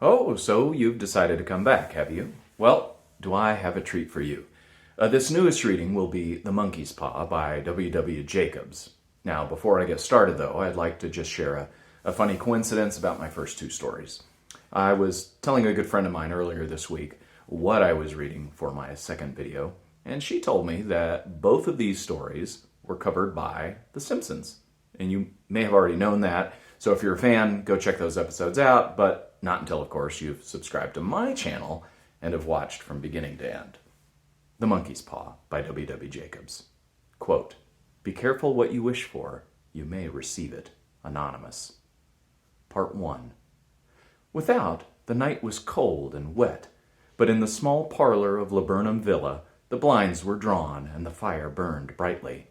Oh, so you've decided to come back, have you? Well, do I have a treat for you. This newest reading will be The Monkey's Paw by W. Jacobs. Now, before I get started, though, I'd like to just share a funny coincidence about my first two stories. I was telling a good friend of mine earlier this week what I was reading for my second video, and she told me that both of these stories were covered by The Simpsons. And you may have already known that, so if you're a fan, go check those episodes out, but not until, of course, you've subscribed to my channel and have watched from beginning to end. The Monkey's Paw by W. Jacobs. Quote, "Be careful what you wish for. You may receive it." Anonymous. Part 1. Without, the night was cold and wet, but in the small parlor of Laburnum Villa, the blinds were drawn and the fire burned brightly.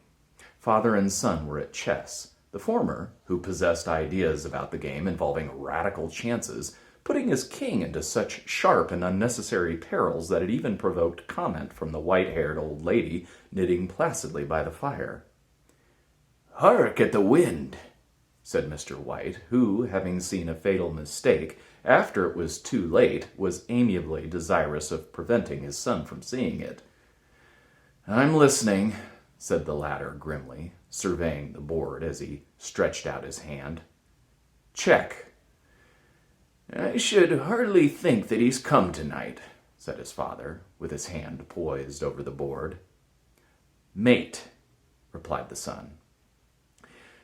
Father and son were at chess, the former, who possessed ideas about the game involving radical chances, putting his king into such sharp and unnecessary perils that it even provoked comment from the white-haired old lady knitting placidly by the fire. "Hark at the wind," said Mr. White, who, having seen a fatal mistake, after it was too late, was amiably desirous of preventing his son from seeing it. "I'm listening," said the latter grimly, surveying the board as he stretched out his hand. "Check." "I should hardly think that he's come tonight," said his father, with his hand poised over the board. "Mate," replied the son.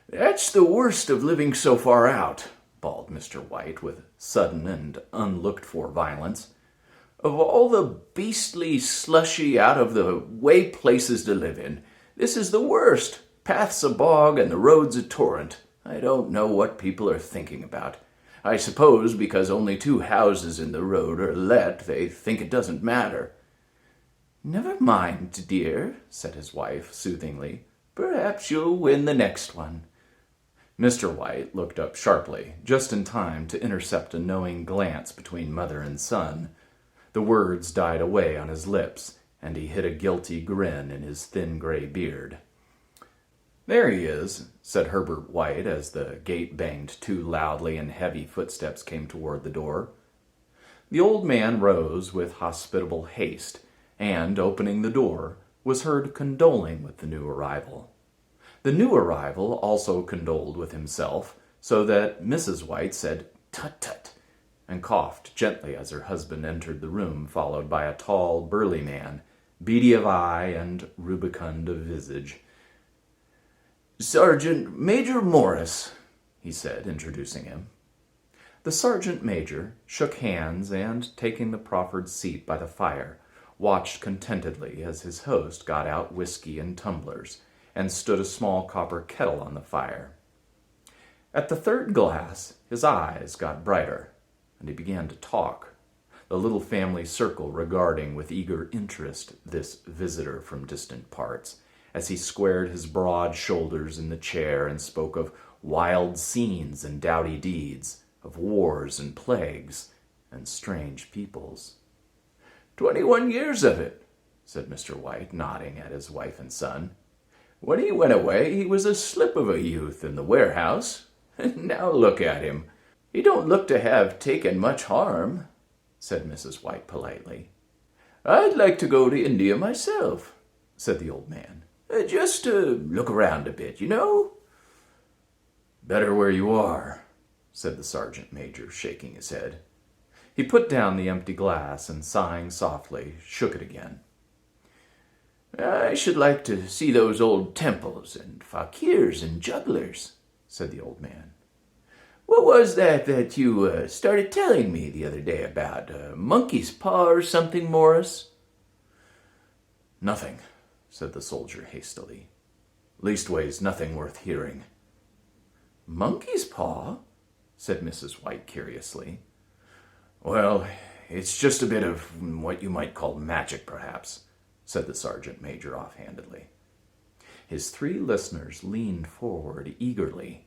"That's the worst of living so far out," bawled Mr. White with sudden and unlooked-for violence. "Of all the beastly, slushy, out-of-the-way places to live in, this is the worst. Path's a bog and the road's a torrent. I don't know what people are thinking about. I suppose because only 2 houses in the road are let, they think it doesn't matter." "Never mind, dear," said his wife soothingly. "Perhaps you'll win the next one." Mr. White looked up sharply, just in time to intercept a knowing glance between mother and son. The words died away on his lips, and he hid a guilty grin in his thin gray beard. "There he is," said Herbert White as the gate banged 2 loudly and heavy footsteps came toward the door. The old man rose with hospitable haste, and, opening the door, was heard condoling with the new arrival. The new arrival also condoled with himself, so that Mrs. White said, "Tut, tut," and coughed gently as her husband entered the room, followed by a tall, burly man, beady of eye and rubicund of visage. "Sergeant Major Morris," he said, introducing him. The sergeant major shook hands and, taking the proffered seat by the fire, watched contentedly as his host got out whiskey and tumblers and stood a small copper kettle on the fire. At the 3rd glass, his eyes got brighter, and he began to talk, the little family circle regarding with eager interest this visitor from distant parts, as he squared his broad shoulders in the chair and spoke of wild scenes and doughty deeds, of wars and plagues, and strange peoples. 21 years of it," said Mr. White, nodding at his wife and son. "When he went away, he was a slip of a youth in the warehouse. Now look at him. He don't look to have taken much harm," said Mrs. White politely. "I'd like to go to India myself," said the old man. "Just to look around a bit, you know." "Better where you are," said the sergeant major, shaking his head. He put down the empty glass and, sighing softly, shook it again. "I should like to see those old temples and fakirs and jugglers," said the old man. "What was that you started telling me the other day about? Monkey's paw or something, Morris?" "Nothing," said the soldier hastily. "Leastways, nothing worth hearing." "Monkey's paw?" said Mrs. White curiously. "Well, it's just a bit of what you might call magic, perhaps," said the sergeant major offhandedly. His 3 listeners leaned forward eagerly.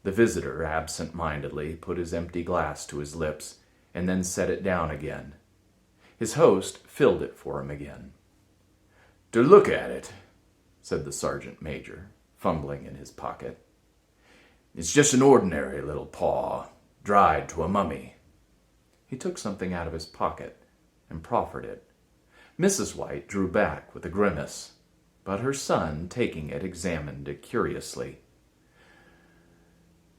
The visitor absent-mindedly put his empty glass to his lips and then set it down again. His host filled it for him again. "To look at it," said the sergeant major, fumbling in his pocket, "it's just an ordinary little paw, dried to a mummy." He took something out of his pocket and proffered it. Mrs. White drew back with a grimace, but her son, taking it, examined it curiously.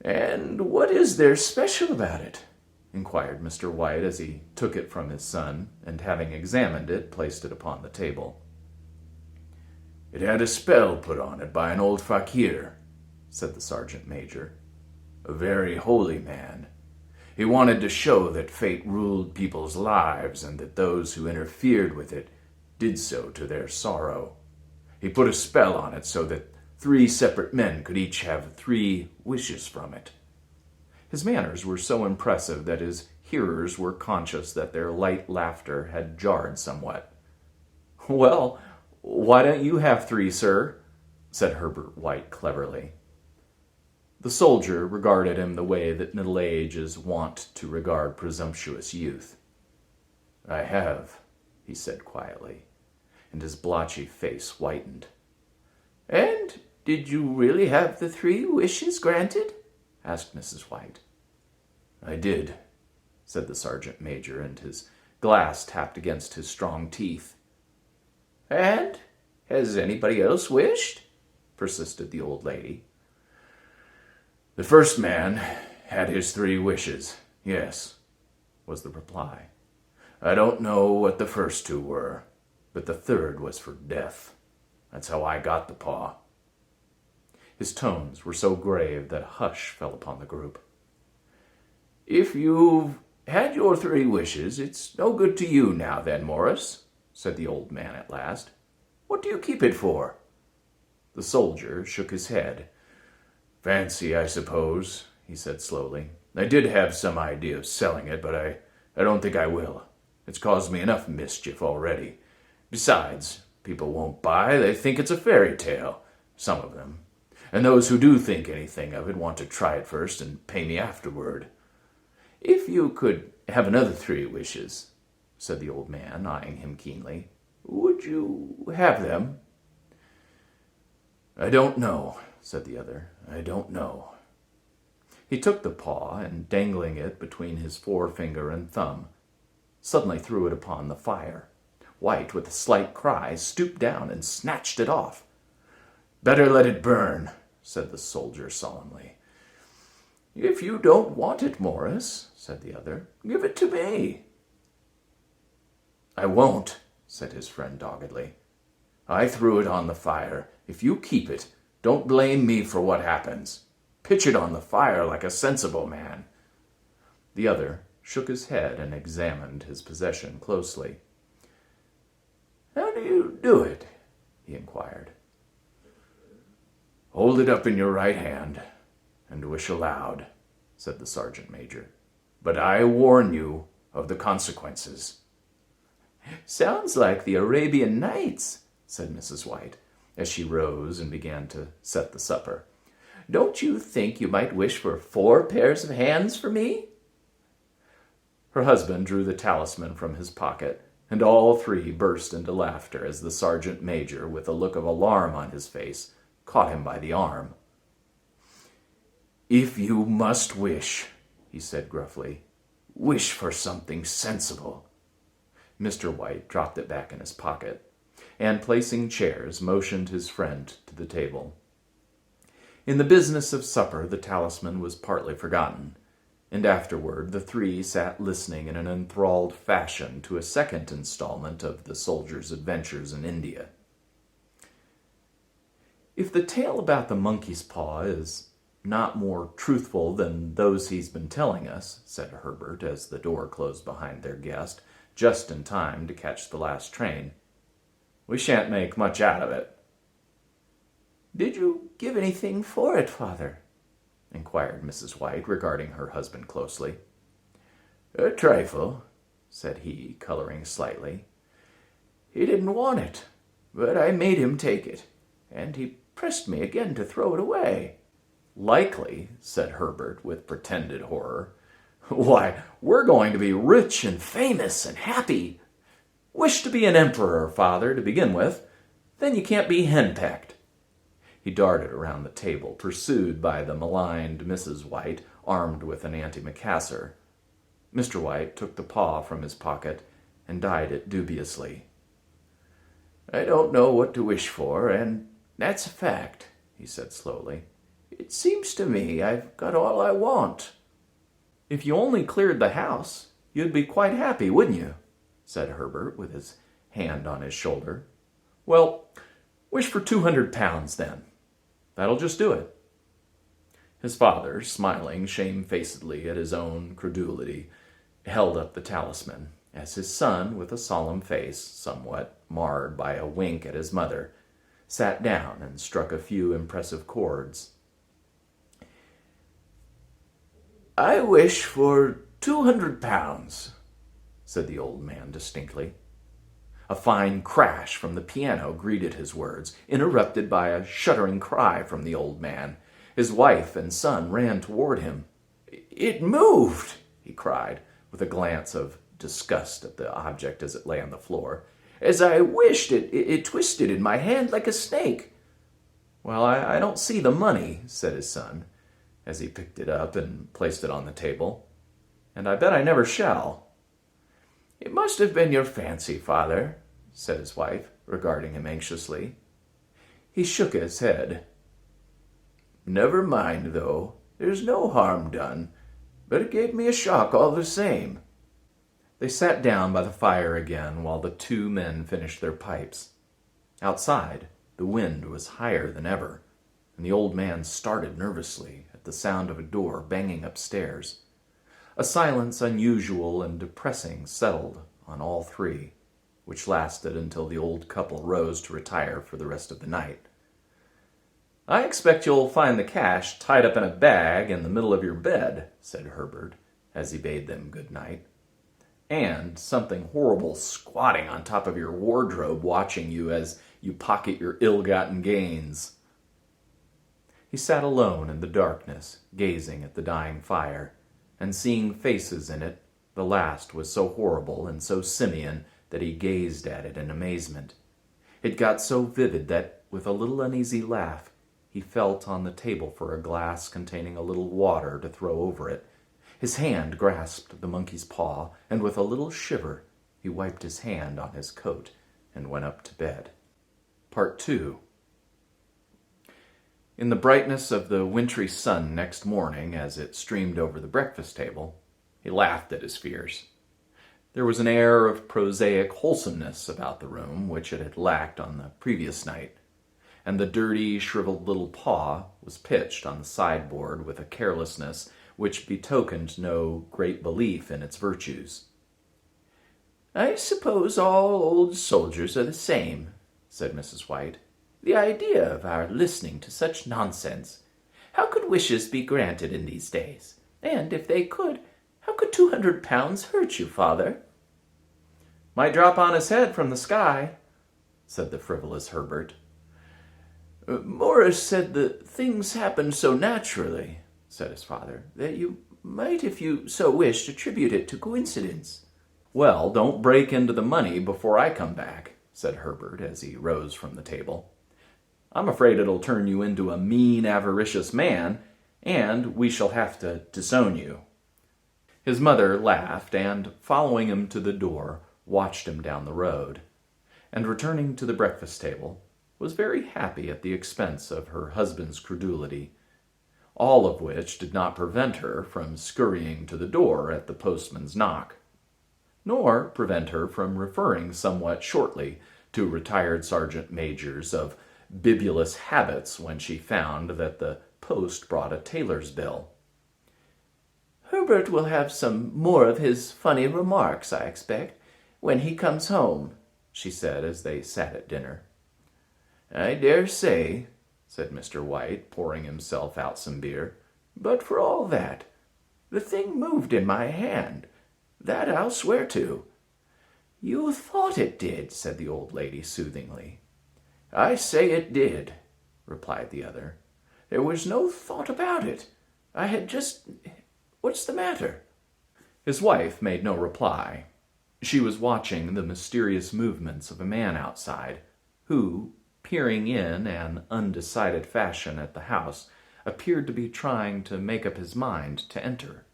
"And what is there special about it?" inquired Mr. White as he took it from his son, and having examined it, placed it upon the table. "It had a spell put on it by an old fakir," said the sergeant major. "A very holy man. He wanted to show that fate ruled people's lives and that those who interfered with it did so to their sorrow. He put a spell on it so that 3 separate men could each have 3 wishes from it." His manners were so impressive that his hearers were conscious that their light laughter had jarred somewhat. "Well, why don't you have 3, sir?" said Herbert White cleverly. The soldier regarded him the way that middle age is wont to regard presumptuous youth. "I have," he said quietly, and his blotchy face whitened. "And did you really have the 3 wishes granted?" asked Mrs. White. "I did," said the sergeant major, and his glass tapped against his strong teeth. "And has anybody else wished?" persisted the old lady. "The first man had his 3 wishes, yes," was the reply. "I don't know what the first 2 were, but the 3rd was for death. That's how I got the paw." His tones were so grave that a hush fell upon the group. "If you've had your 3 wishes, it's no good to you now then, Morris," said the old man at last. "What do you keep it for?" The soldier shook his head. "Fancy, I suppose," he said slowly. "I did have some idea of selling it, but I don't think I will. It's caused me enough mischief already. Besides, people won't buy. They think it's a fairy tale, some of them. And those who do think anything of it want to try it first and pay me afterward. If you could have another 3 wishes," said the old man, eyeing him keenly, "would you have them?" "I don't know," said the other. "I don't know." He took the paw and, dangling it between his forefinger and thumb, suddenly threw it upon the fire. White, with a slight cry, stooped down and snatched it off. "Better let it burn," said the soldier solemnly. "If you don't want it, Morris," said the other, "give it to me." "I won't," said his friend doggedly. "I threw it on the fire. If you keep it, don't blame me for what happens. Pitch it on the fire like a sensible man." The other shook his head and examined his possession closely. "How do you do it?" he inquired. "Hold it up in your right hand and wish aloud," said the sergeant major. "But I warn you of the consequences." "Sounds like the Arabian Nights," said Mrs. White, as she rose and began to set the supper. "Don't you think you might wish for 4 pairs of hands for me?" Her husband drew the talisman from his pocket, and all 3 burst into laughter as the sergeant major, with a look of alarm on his face, caught him by the arm. "If you must wish," he said gruffly, "wish for something sensible." Mr. White dropped it back in his pocket, and placing chairs, motioned his friend to the table. In the business of supper, the talisman was partly forgotten, and afterward the 3 sat listening in an enthralled fashion to a second installment of the soldier's adventures in India. If the tale about the monkey's paw is not more truthful than those he's been telling us, said Herbert as the door closed behind their guest, just in time to catch the last train, we shan't make much out of it. "Did you give anything for it, father?" inquired Mrs. White, regarding her husband closely. "A trifle," said he, coloring slightly. "He didn't want it, but I made him take it, and he pressed me again to throw it away." "Likely," said Herbert with pretended horror. "Why, we're going to be rich and famous and happy. Wish to be an emperor, father, to begin with. Then you can't be henpecked." He darted around the table, pursued by the maligned Mrs. White, armed with an antimacassar. Mr. White took the paw from his pocket and eyed it dubiously. "I don't know what to wish for, and that's a fact," he said slowly. "It seems to me I've got all I want." "If you only cleared the house, you'd be quite happy, wouldn't you?" said Herbert, with his hand on his shoulder. "Well, wish for 200 pounds, then. That'll just do it." His father, smiling shamefacedly at his own credulity, held up the talisman, as his son, with a solemn face, somewhat marred by a wink at his mother, sat down and struck a few impressive chords. "I wish for 200 pounds, said the old man distinctly. A fine crash from the piano greeted his words, interrupted by a shuddering cry from the old man. His wife and son ran toward him. "It moved!" he cried, with a glance of disgust at the object as it lay on the floor. "As I wished, it twisted in my hand like a snake." "Well, I don't see the money," said his son, as he picked it up and placed it on the table. "And I bet I never shall." "It must have been your fancy, father," said his wife, regarding him anxiously. He shook his head. "Never mind, though. There's no harm done, but it gave me a shock all the same." They sat down by the fire again while the two men finished their pipes. Outside, the wind was higher than ever, and the old man started nervously at the sound of a door banging upstairs. A silence unusual and depressing settled on all three, which lasted until the old couple rose to retire for the rest of the night. "I expect you'll find the cash tied up in a bag in the middle of your bed," said Herbert, as he bade them good night. "And something horrible squatting on top of your wardrobe watching you as you pocket your ill-gotten gains." He sat alone in the darkness, gazing at the dying fire, and seeing faces in it. The last was so horrible and so simian that he gazed at it in amazement. It got so vivid that, with a little uneasy laugh, he felt on the table for a glass containing a little water to throw over it. His hand grasped the monkey's paw, and with a little shiver he wiped his hand on his coat and went up to bed. Part 2. In the brightness of the wintry sun next morning, as it streamed over the breakfast table, he laughed at his fears. There was an air of prosaic wholesomeness about the room which it had lacked on the previous night, and the dirty, shriveled little paw was pitched on the sideboard with a carelessness which betokened no great belief in its virtues. "I suppose all old soldiers are the same," said Mrs. White. "The idea of our listening to such nonsense! How could wishes be granted in these days? And if they could, how could 200 pounds hurt you, father?" "Might drop on his head from the sky," said the frivolous Herbert. "Morris said that things happened so naturally," said his father, "that you might, if you so wished, attribute it to coincidence." "Well, don't break into the money before I come back," said Herbert as he rose from the table. "I'm afraid it'll turn you into a mean, avaricious man, and we shall have to disown you." His mother laughed, and, following him to the door, watched him down the road, and returning to the breakfast table, was very happy at the expense of her husband's credulity, all of which did not prevent her from scurrying to the door at the postman's knock, nor prevent her from referring somewhat shortly to retired sergeant majors of bibulous habits when she found that the post brought a tailor's bill. "Herbert will have some more of his funny remarks, I expect, when he comes home," she said as they sat at dinner. "I dare say," said Mr. White, pouring himself out some beer. "But for all that, the thing moved in my hand. That I'll swear to." "You thought it did," said the old lady soothingly. "I say it did," replied the other. "There was no thought about it. I had just... What's the matter?" His wife made no reply. She was watching the mysterious movements of a man outside, who, peering in an undecided fashion at the house, appeared to be trying to make up his mind to enter.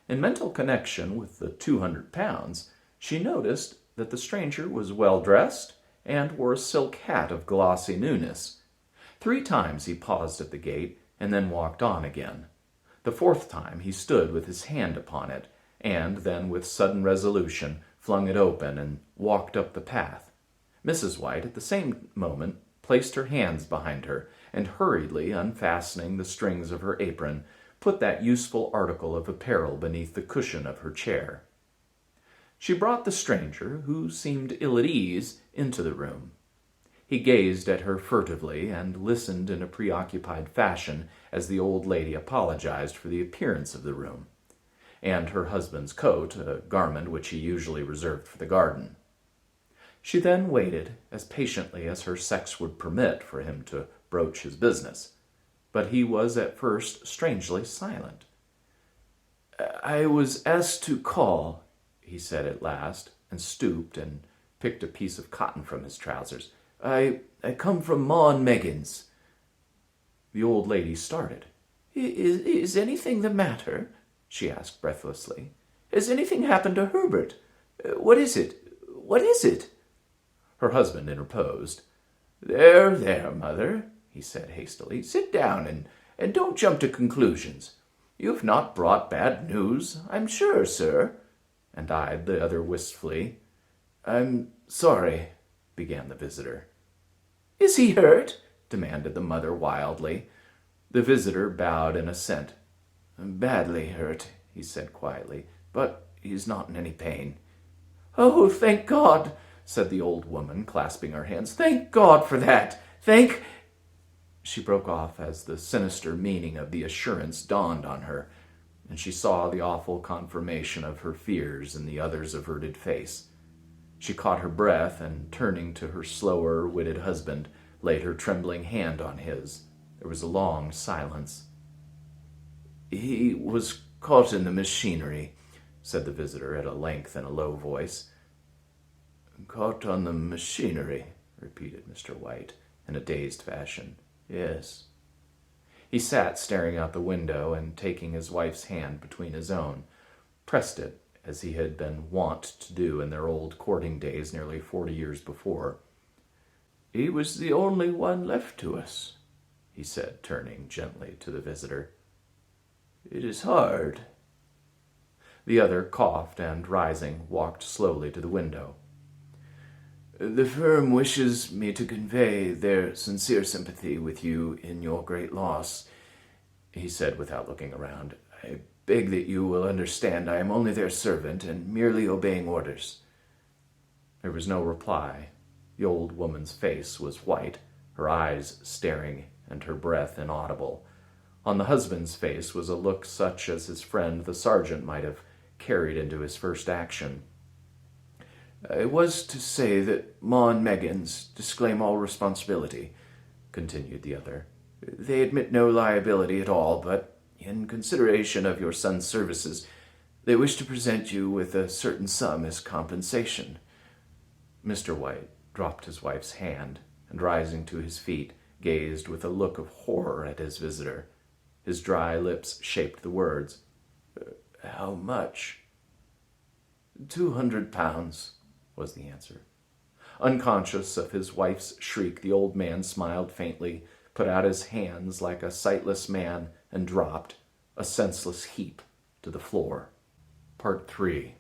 In mental connection with the 200 pounds, she noticed that the stranger was well dressed and wore a silk hat of glossy newness. 3 times he paused at the gate and then walked on again. The 4th time he stood with his hand upon it, and then with sudden resolution flung it open and walked up the path. Mrs. White at the same moment placed her hands behind her, and hurriedly unfastening the strings of her apron, put that useful article of apparel beneath the cushion of her chair. She brought the stranger, who seemed ill at ease, into the room. He gazed at her furtively and listened in a preoccupied fashion as the old lady apologized for the appearance of the room and her husband's coat, a garment which he usually reserved for the garden. She then waited as patiently as her sex would permit for him to broach his business, but he was at first strangely silent. "I was asked to call," he said at last, and stooped and picked a piece of cotton from his trousers. I come from Ma and Megan's." The old lady started. Is anything the matter?" she asked breathlessly. "Has anything happened to Herbert? What is it? What is it?" Her husband interposed. There, mother," he said hastily. "Sit down and don't jump to conclusions. You've not brought bad news, I'm sure, sir," and eyed the other wistfully. "I'm sorry," began the visitor. "Is he hurt?" demanded the mother wildly. The visitor bowed in assent. "Badly hurt," he said quietly, "but he's not in any pain." "Oh, thank God," said the old woman, clasping her hands. "Thank God for that. Thank—" She broke off as the sinister meaning of the assurance dawned on her, and she saw the awful confirmation of her fears in the other's averted face. She caught her breath and, turning to her slower-witted husband, laid her trembling hand on his. There was a long silence. "He was caught in the machinery," said the visitor at a length in a low voice. "Caught on the machinery," repeated Mr. White in a dazed fashion. "Yes." He sat staring out the window and, taking his wife's hand between his own, pressed it as he had been wont to do in their old courting days nearly 40 years before. "He was the only one left to us," he said, turning gently to the visitor. "It is hard." The other coughed and, rising, walked slowly to the window. "The firm wishes me to convey their sincere sympathy with you in your great loss," he said without looking around. "I beg that you will understand I am only their servant and merely obeying orders." There was no reply. The old woman's face was white, her eyes staring and her breath inaudible. On the husband's face was a look such as his friend the sergeant might have carried into his first action. "I was to say that Ma and Megan's disclaim all responsibility," continued the other. "They admit no liability at all, but in consideration of your son's services, they wish to present you with a certain sum as compensation." Mr. White dropped his wife's hand, and rising to his feet, gazed with a look of horror at his visitor. His dry lips shaped the words. "How much?" 200 pounds, was the answer. Unconscious of his wife's shriek, the old man smiled faintly, put out his hands like a sightless man, and dropped, a senseless heap, to the floor. Part 3.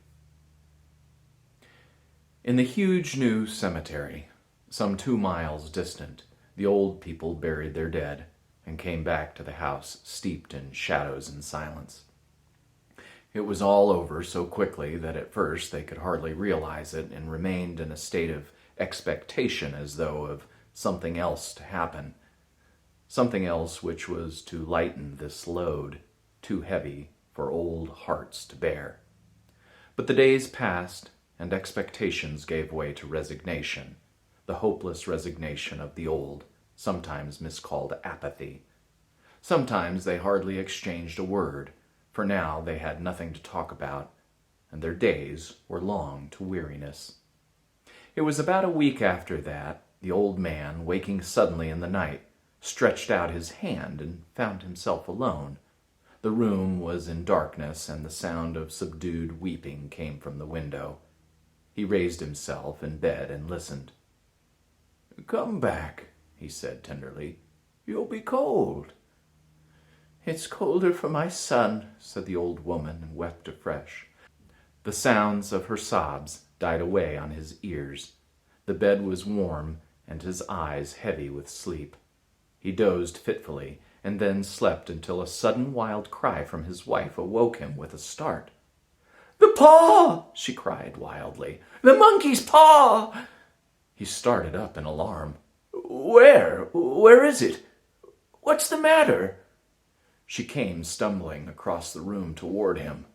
In the huge new cemetery, some 2 miles distant, the old people buried their dead and came back to the house steeped in shadows and silence. It was all over so quickly that at first they could hardly realize it and remained in a state of expectation as though of something else to happen, something else which was to lighten this load, too heavy for old hearts to bear. But the days passed, and expectations gave way to resignation, the hopeless resignation of the old, sometimes miscalled apathy. Sometimes they hardly exchanged a word, for now they had nothing to talk about, and their days were long to weariness. It was about a week after that, the old man, waking suddenly in the night, stretched out his hand and found himself alone. The room was in darkness, and the sound of subdued weeping came from the window. He raised himself in bed and listened. "Come back," he said tenderly. "You'll be cold." "It's colder for my son," said the old woman, and wept afresh. The sounds of her sobs died away on his ears. The bed was warm, and his eyes heavy with sleep. He dozed fitfully, and then slept until a sudden wild cry from his wife awoke him with a start. "The paw!" she cried wildly. "The monkey's paw!" He started up in alarm. "Where? Where is it? What's the matter?" She came stumbling across the room toward him.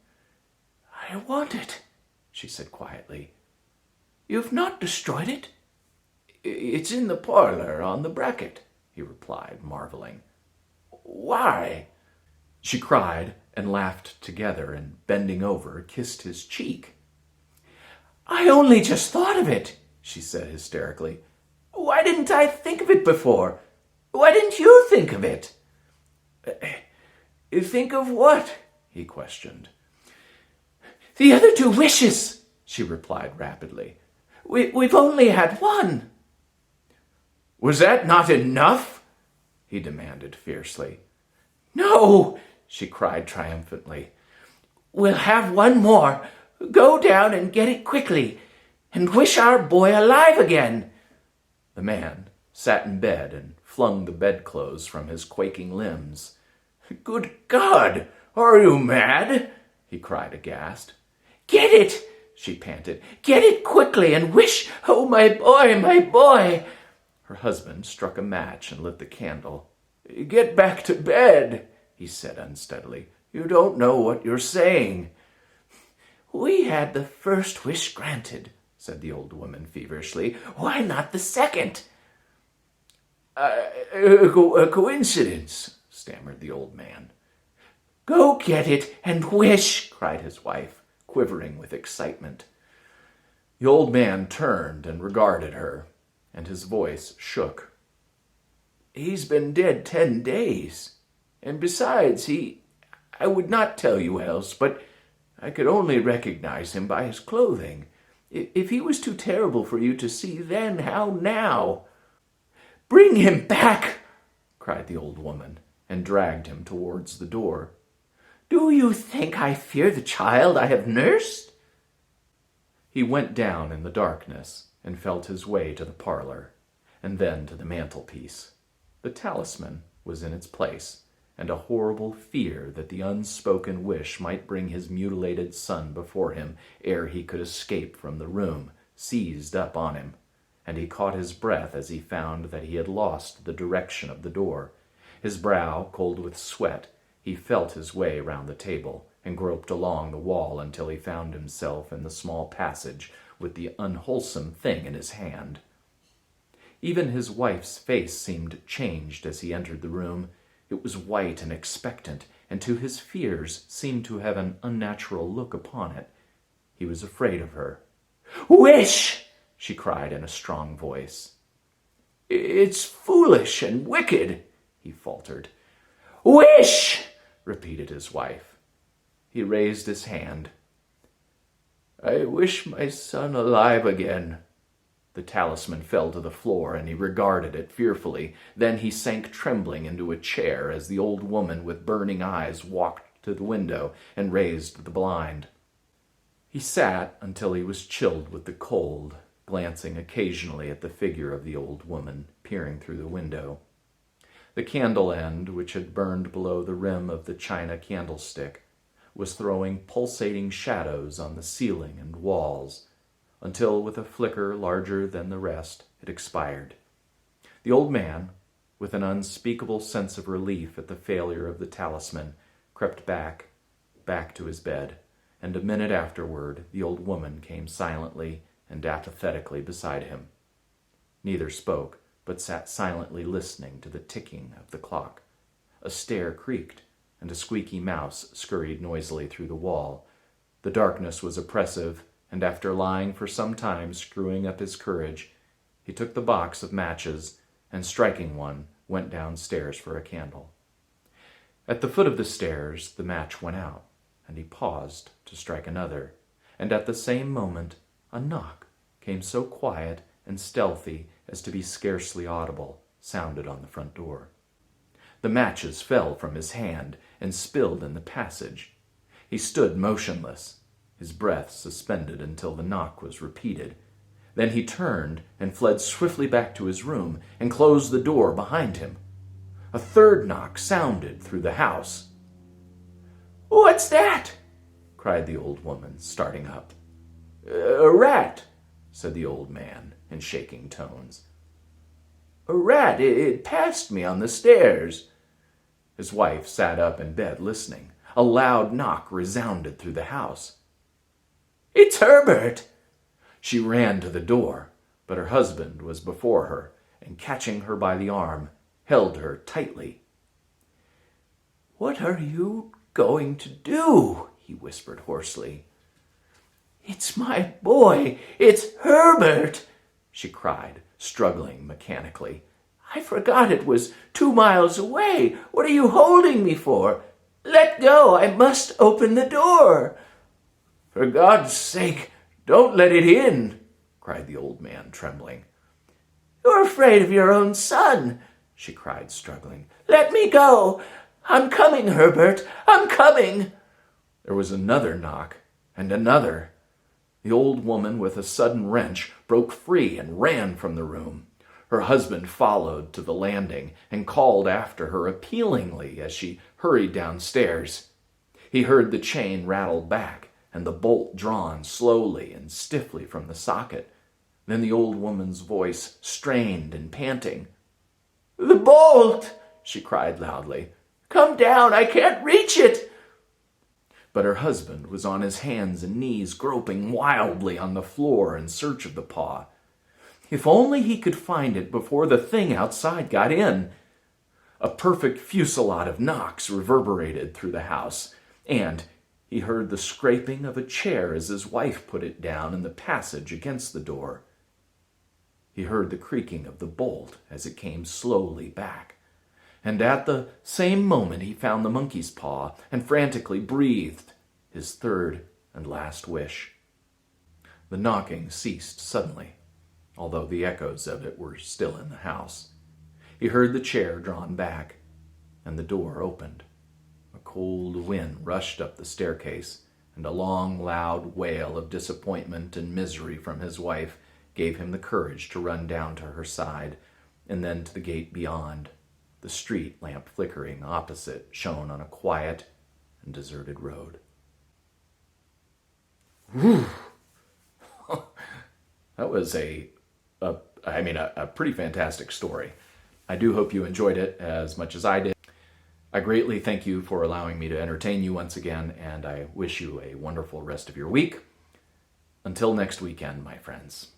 "I want it," she said quietly. "You've not destroyed it?" "It's in the parlor on the bracket," he replied, marveling. "Why?" She cried and laughed together, and bending over, kissed his cheek. "I only just thought of it," she said hysterically. "Why didn't I think of it before? Why didn't you think of it?" "Think of what?" he questioned. "The other two wishes," she replied rapidly. We've only had one." "Was that not enough?" he demanded fiercely. "No," she cried triumphantly. "We'll have one more. Go down and get it quickly, and wish our boy alive again." The man sat in bed and flung the bedclothes from his quaking limbs. "Good God! Are you mad?" he cried aghast. "Get it!" she panted. "Get it quickly and wish, oh, my boy, my boy!" Her husband struck a match and lit the candle. "Get back to bed," he said unsteadily. "You don't know what you're saying." "We had the first wish granted," said the old woman feverishly. "Why not the second?" A coincidence," stammered the old man. "Go get it and wish," cried his wife, quivering with excitement. The old man turned and regarded her, and his voice shook. "He's been dead 10 days. And besides, I would not tell you else, but I could only recognize him by his clothing. If he was too terrible for you to see then, how now?" "Bring him back!" cried the old woman, and dragged him towards the door. "Do you think I fear the child I have nursed?" He went down in the darkness and felt his way to the parlor, and then to the mantelpiece. The talisman was in its place, and a horrible fear that the unspoken wish might bring his mutilated son before him ere he could escape from the room seized up on him, and he caught his breath as he found that he had lost the direction of the door. His brow cold with sweat, he felt his way round the table and groped along the wall until he found himself in the small passage with the unwholesome thing in his hand. Even his wife's face seemed changed as he entered the room. It was white and expectant, and to his fears seemed to have an unnatural look upon it. He was afraid of her. "Wish!" she cried in a strong voice. "It's foolish and wicked," he faltered. "Wish!" repeated his wife. He raised his hand. "I wish my son alive again." The talisman fell to the floor, and he regarded it fearfully. Then he sank trembling into a chair as the old woman with burning eyes walked to the window and raised the blind. He sat until he was chilled with the cold, glancing occasionally at the figure of the old woman peering through the window. The candle end, which had burned below the rim of the china candlestick, was throwing pulsating shadows on the ceiling and walls, until with a flicker larger than the rest it expired. The old man, with an unspeakable sense of relief at the failure of the talisman, crept back to his bed, and a minute afterward the old woman came silently and apathetically beside him. Neither spoke, but sat silently listening to the ticking of the clock. A stair creaked, and a squeaky mouse scurried noisily through the wall. The darkness was oppressive, and after lying for some time screwing up his courage, he took the box of matches and, striking one, went downstairs for a candle. At the foot of the stairs, the match went out, and he paused to strike another, and at the same moment a knock came so quiet and stealthy as to be scarcely audible, sounded on the front door. The matches fell from his hand and spilled in the passage. He stood motionless, his breath suspended until the knock was repeated. Then he turned and fled swiftly back to his room and closed the door behind him. A third knock sounded through the house. "What's that?" cried the old woman, starting up. "A rat," said the old man in shaking tones. "A rat. It passed me on the stairs." His wife sat up in bed listening. A loud knock resounded through the house. "It's Herbert!" She ran to the door, but her husband was before her, and catching her by the arm, held her tightly. "What are you going to do?" he whispered hoarsely. "It's my boy! It's Herbert!" she cried, struggling mechanically. "I forgot it was 2 miles away. What are you holding me for? Let go! I must open the door." "For God's sake, don't let it in!" cried the old man, trembling. "You're afraid of your own son!" she cried, struggling. "Let me go! I'm coming, Herbert! I'm coming!" There was another knock, and another. The old woman, with a sudden wrench, broke free and ran from the room. Her husband followed to the landing and called after her appealingly as she hurried downstairs. He heard the chain rattle back and the bolt drawn slowly and stiffly from the socket. Then the old woman's voice, strained and panting. "The bolt!" she cried loudly. "Come down! I can't reach it!" But her husband was on his hands and knees, groping wildly on the floor in search of the paw. If only he could find it before the thing outside got in. A perfect fusillade of knocks reverberated through the house, and he heard the scraping of a chair as his wife put it down in the passage against the door. He heard the creaking of the bolt as it came slowly back, and at the same moment he found the monkey's paw and frantically breathed his third and last wish. The knocking ceased suddenly, although the echoes of it were still in the house. He heard the chair drawn back, and the door opened. A cold wind rushed up the staircase, and a long, loud wail of disappointment and misery from his wife gave him the courage to run down to her side, and then to the gate beyond. The street lamp flickering opposite shone on a quiet and deserted road. Whew. That was a pretty fantastic story. I do hope you enjoyed it as much as I did. I greatly thank you for allowing me to entertain you once again, and I wish you a wonderful rest of your week. Until next weekend, my friends.